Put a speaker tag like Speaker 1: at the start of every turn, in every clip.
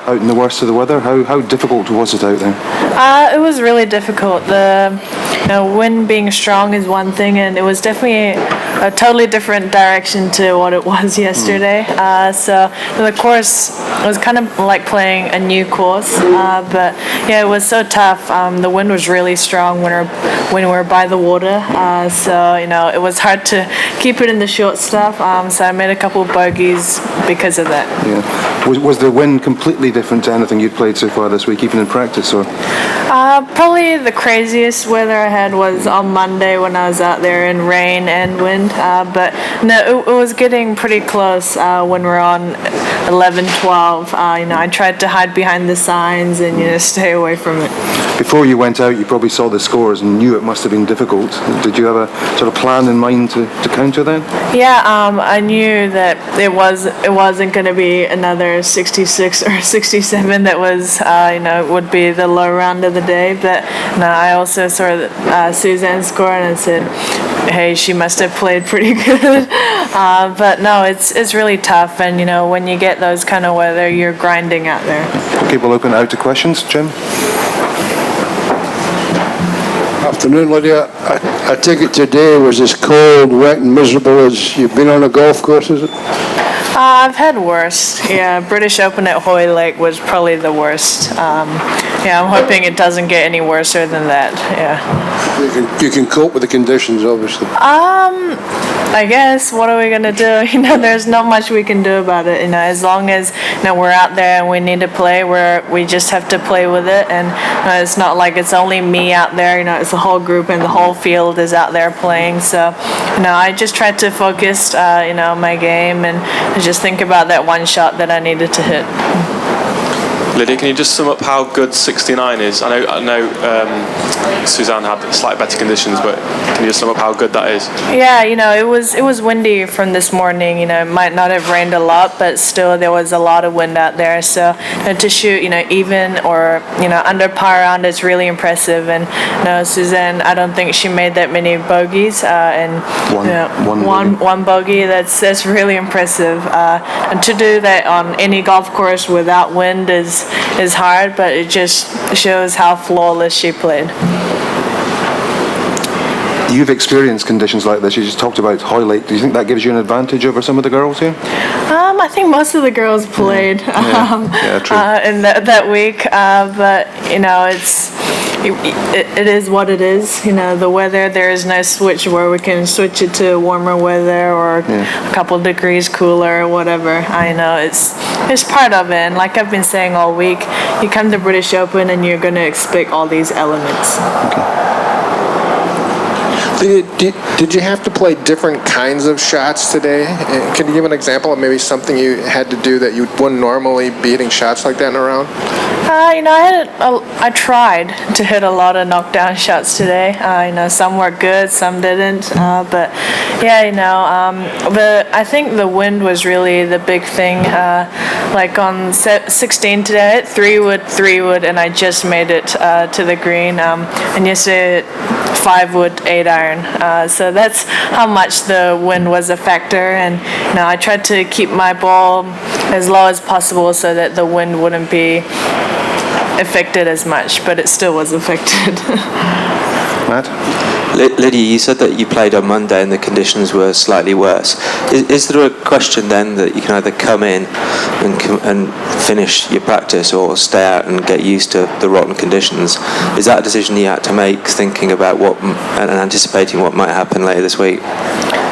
Speaker 1: out in the worst of the weather? How difficult was it out there?
Speaker 2: It was really difficult. The wind being strong is one thing, and it was definitely a totally different direction to what it was yesterday. So the course was kind of like playing a new course, but yeah, it was so tough. The wind was really strong when we were by the water, so it was hard to keep it in the short stuff. So I made a couple of bogeys because of that.
Speaker 1: Yeah. Was the wind completely different to anything you'd played so far this week, even in practice, or?
Speaker 2: Probably the craziest weather I had was on Monday when I was out there in rain and wind. But no, it was getting pretty close when we're on 11, 12. I tried to hide behind the signs and stay away from it.
Speaker 1: Before you went out, you probably saw the scores and knew it must have been difficult. Did you have a sort of plan in mind to counter then?
Speaker 2: Yeah, I knew that it wasn't going to be another 66 or 67 that was would be the low round of the day. But no, I also saw Suzanne's score and I said, hey, she must have played pretty good. But no, it's really tough, and when you get those kind of weather, you're grinding out there.
Speaker 1: Okay, we'll open it out to questions. Jim?
Speaker 3: Afternoon, Lydia. I take it today was as cold, wet and miserable as you've been on a golf course, is it?
Speaker 2: I've had worse. Yeah, British Open at Hoylake was probably the worst. I'm hoping it doesn't get any worse than that. Yeah.
Speaker 3: You can cope with the conditions, obviously.
Speaker 2: I guess. What are we gonna do? There's not much we can do about it. As long as we're out there and we need to play, we just have to play with it. And it's not like it's only me out there. It's the whole group and the whole field is out there playing. So, I just tried to focus, my game and just think about that one shot that I needed to hit.
Speaker 4: Lydia, can you just sum up how good 69 is? I know Suzanne had slightly better conditions, but can you just sum up how good that is?
Speaker 2: Yeah, it was windy from this morning. It might not have rained a lot, but still there was a lot of wind out there. So to shoot, even or under par round is really impressive. And Suzanne, I don't think she made that many bogeys. And one bogey. That's really impressive. And to do that on any golf course without wind is hard, but it just shows how flawless she played.
Speaker 1: You've experienced conditions like this. You just talked about Hoylake. Do you think that gives you an advantage over some of the girls here?
Speaker 2: I think most of the girls played
Speaker 1: true.
Speaker 2: in that week, but it is what it is. The weather, there is no switch where we can switch it to warmer weather or a couple degrees cooler or whatever. I know it's part of it, and like I've been saying all week, you come to British Open and you're going to expect all these elements.
Speaker 1: Okay.
Speaker 5: Did you have to play different kinds of shots today? Can you give an example of maybe something you had to do that you wouldn't normally be hitting shots like that in a round?
Speaker 2: I tried to hit a lot of knockdown shots today. Some were good, some didn't. But I think the wind was really the big thing. Like on 16 today, I hit 3-wood, and I just made it to the green. And yesterday, 5-wood, 8-iron. So that's how much the wind was a factor. And I tried to keep my ball as low as possible so that the wind wouldn't be affected as much, but it still was affected.
Speaker 1: Matt?
Speaker 6: Lydia, you said that you played on Monday and the conditions were slightly worse. Is there a question then that you can either come in and finish your practice or stay out and get used to the rotten conditions? Is that a decision you had to make, thinking about what and anticipating what might happen later this week?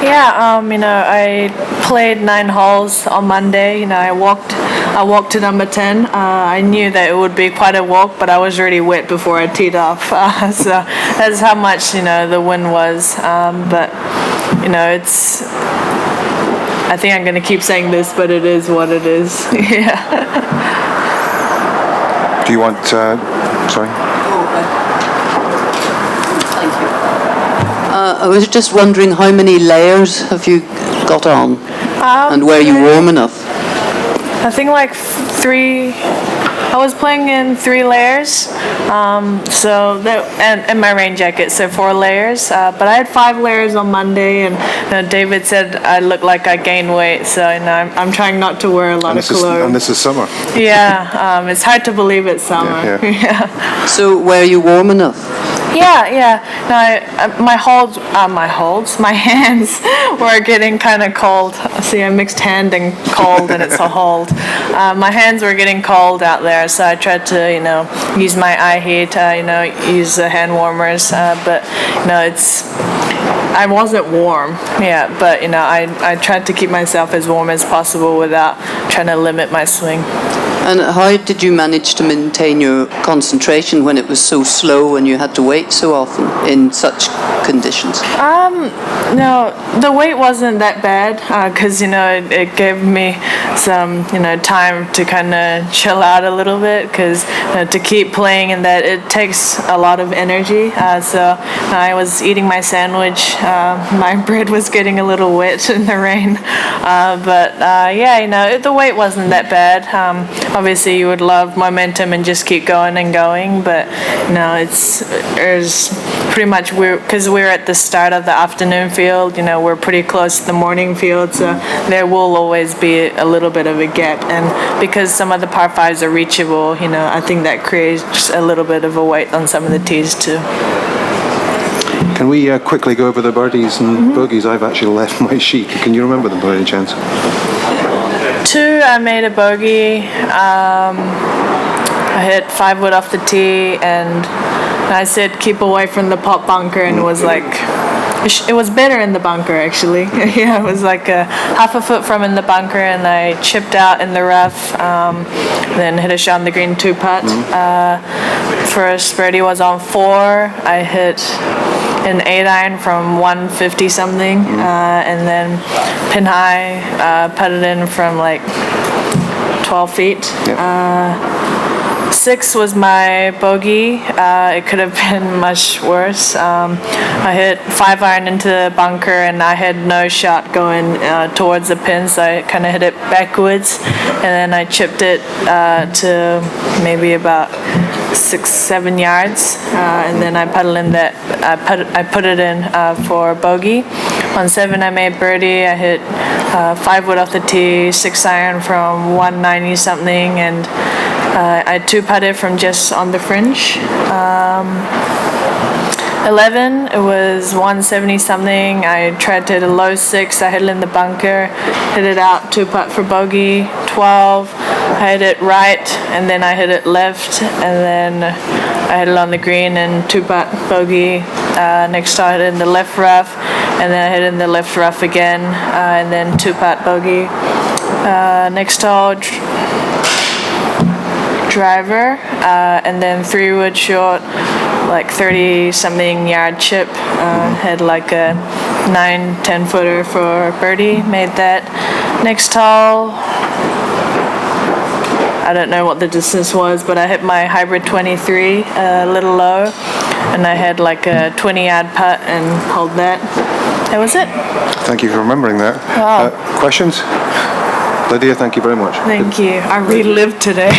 Speaker 2: Yeah, I played 9 holes on Monday. I walked to number 10. I knew that it would be quite a walk, but I was already wet before I teed off. So that's how much, the wind was. But, it's... I think I'm going to keep saying this, but it is what it is. Yeah.
Speaker 1: Do you want... sorry?
Speaker 7: I was just wondering how many layers have you got on? And were you warm enough?
Speaker 2: I think like 3 I was playing in 3 layers, so that, and my rain jacket, so 4 layers. But I had 5 layers on Monday, and David said I looked like I gained weight, so I'm trying not to wear a lot of clothes.
Speaker 1: And this is summer.
Speaker 2: Yeah, it's hard to believe it's summer.
Speaker 1: Yeah.
Speaker 7: So were you warm enough?
Speaker 2: Yeah. No, my hands were getting kind of cold. See, I mixed hand and cold, and it's a hold. My hands were getting cold out there, so I tried to, use my eye heat, use the hand warmers, but, I wasn't warm, but, I tried to keep myself as warm as possible without trying to limit my swing.
Speaker 7: And how did you manage to maintain your concentration when it was so slow and you had to wait so often in such conditions?
Speaker 2: No, the wait wasn't that bad because, it gave me some, time to kind of chill out a little bit because to keep playing in that, it takes a lot of energy. So I was eating my sandwich. My bread was getting a little wet in the rain. The wait wasn't that bad. Obviously, you would love momentum and just keep going and going, but it's pretty much because we're at the start of the afternoon field. We're pretty close to the morning field, so there will always be a little bit of a gap. And because some of the par 5s are reachable, I think that creates a little bit of a weight on some of the tees too.
Speaker 1: Can we quickly go over the birdies and bogeys? I've actually left my sheet. Can you remember them by any chance?
Speaker 2: 2, I made a bogey. I hit 5 wood off the tee, and I said keep away from the pop bunker, and it was better in the bunker actually. It was like a half a foot from in the bunker, and I chipped out in the rough, then hit a shot on the green 2-putt. First birdie was on 4. I hit an 8-iron from 150 something, and then pin high, putted in from like 12 feet. 6 was my bogey. It could have been much worse. I hit 5-iron into the bunker, and I had no shot going towards the pin, so I kind of hit it backwards, and then I chipped it to maybe about 6-7 yards, and then I putted in that. I put it in for bogey. On 7, I made birdie. I hit 5 wood off the tee, 6-iron from 190 something, and I 2-putted from just on the fringe. 11, it was 170 something. I tried to hit a low 6. I hit it in the bunker, hit it out, 2-putt for bogey. 12, I hit it right, and then I hit it left, and then I hit it on the green and 2-putt bogey. Next I hit it in the left rough, and then I hit it in the left rough again, and then 2-putt bogey. Next hole, driver, and then 3-wood short, like 30-something yard chip. Had like a 9-10 footer for birdie, made that. Next hole, I don't know what the distance was, but I hit my hybrid 23 a little low, and I had like a 20-yard putt and pulled that. That was it.
Speaker 1: Thank you for remembering that.
Speaker 2: Wow.
Speaker 1: Questions? Lydia, thank you very much.
Speaker 2: Thank you. I relived today.